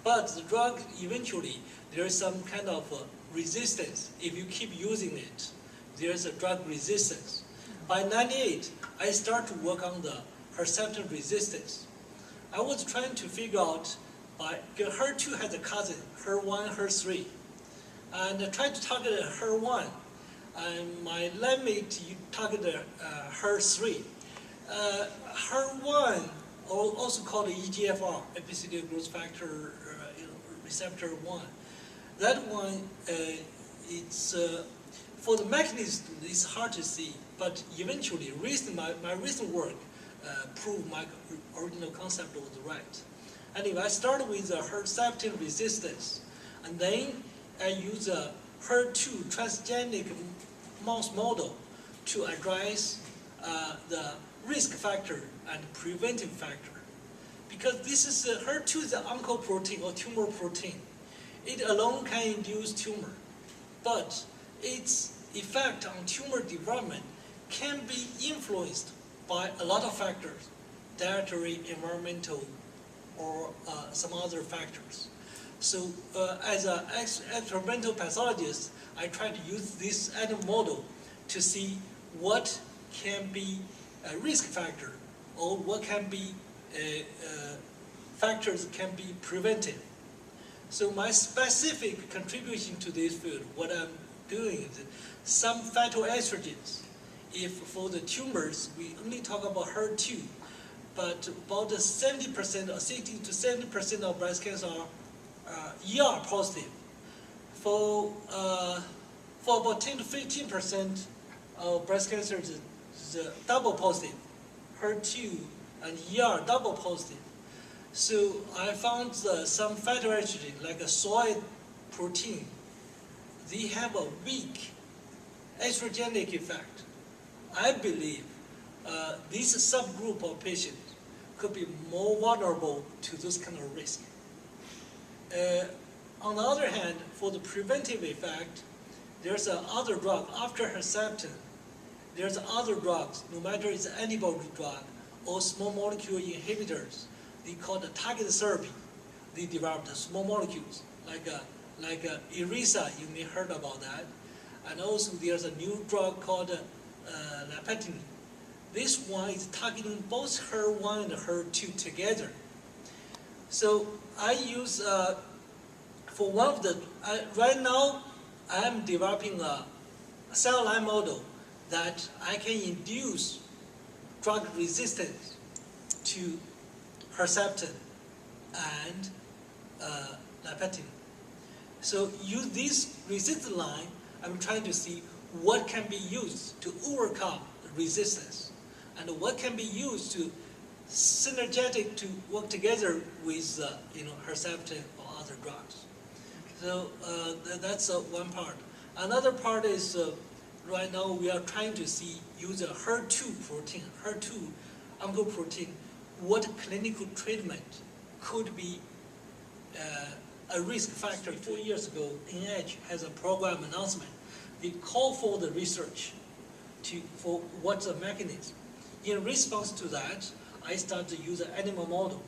But the drug eventually, there is some kind of resistance. If you keep using it, there's a drug resistance. By 98, I start to work on the Herceptin resistance. I was trying to figure out, HER2 has a cousin, HER1, HER3, and I tried to target HER1, and my lab mate targeted HER3. HER1, also called EGFR, epithelial growth factor receptor 1. That one, it's for the mechanism, it's hard to see, but eventually, my recent work proved my original concept was right. Anyway, I started with the Herceptin resistance, and then I use a HER2 transgenic mouse model to address the risk factor and preventive factor. Because this is HER2 is an oncoprotein or tumor protein. It alone can induce tumor, but its effect on tumor development can be influenced by a lot of factors, dietary, environmental, or some other factors. So as an experimental pathologist, I try to use this animal model to see what can be a risk factor or what can be factors can be prevented. So my specific contribution to this field, what I'm doing is some phytoestrogens. If for the tumors, we only talk about HER2, but about 70% or 60 to 70% of breast cancer are ER positive. For about 10 to 15% of breast cancer is double positive, HER2 and ER double positive. So I found some phytoestrogen, like a soy protein, they have a weak estrogenic effect. I believe this subgroup of patients could be more vulnerable to this kind of risk. On the other hand, for the preventive effect, there's other drug after Herceptin. There's other drugs, no matter it's an antibody drug or small molecule inhibitors. They call the targeted therapy. They developed small molecules like Irisa. You may heard about that. And also there's a new drug called Xiahe. This one is targeting both HER1 and HER2 together. So I use, for one of the, right now I'm developing a cell line model that I can induce drug resistance to Herceptin and Xiahe. So use this resistance line, I'm trying to see what can be used to overcome the resistance and what can be used to synergetic to work together with Herceptin or other drugs. So that's one part. Another part is right now we are trying to use a HER2 protein, HER2 oncoprotein, what clinical treatment could be a risk factor. 4 years ago, NIH has a program announcement. They call for the research for what's the mechanism. In response to that, I started to use an animal model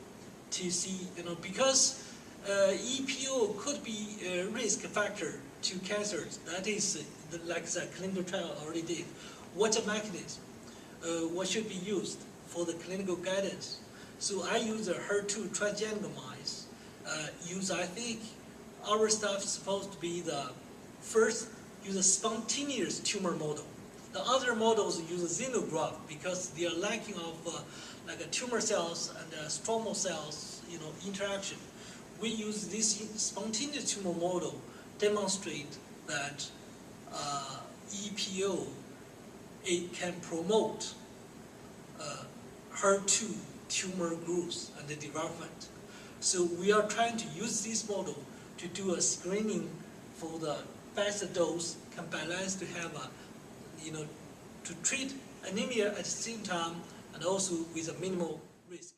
to see, because EPO could be a risk factor to cancers. That is, like the clinical trial already did. What's the mechanism? What should be used for the clinical guidance? So I use a HER2 transgenic mice. I think our stuff is supposed to be the first use a spontaneous tumor model. The other models use a xenograft because they are lacking of tumor cells and stromal cells, interaction. We use this spontaneous tumor model demonstrate that EPO it can promote HER2 tumor growth and the development. So we are trying to use this model to do a screening for the best dose can balance to have to treat anemia at the same time and also with a minimal risk.